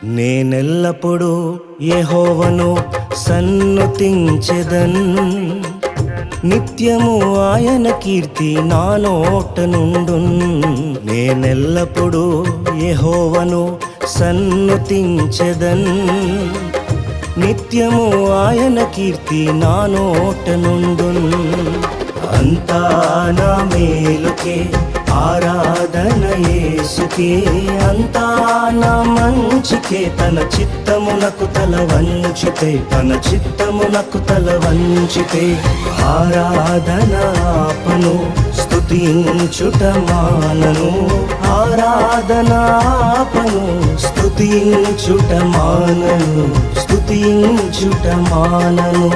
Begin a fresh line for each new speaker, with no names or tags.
నేనెల్లప్పుడూ యెహోవాను సన్నుతించెదన్, నిత్యము ఆయన కీర్తి నా నోట నుండున్. నేనెల్లప్పుడూ యెహోవాను సన్నుతించెదన్, నిత్యము ఆయన కీర్తి నా నోట నుండున్. అంతా నా మేలుకే ఆరాధన యేసుకే, అంతా నా మంచికే. తన చిత్తమునకు తల వంచితే, తన చిత్తమునకు తల వంచితే ఆరాధన ఆపను, స్తుతించుట మానను. ఆరాధన ఆపను, స్తుతించుట మానను, స్తుతించుట మానను.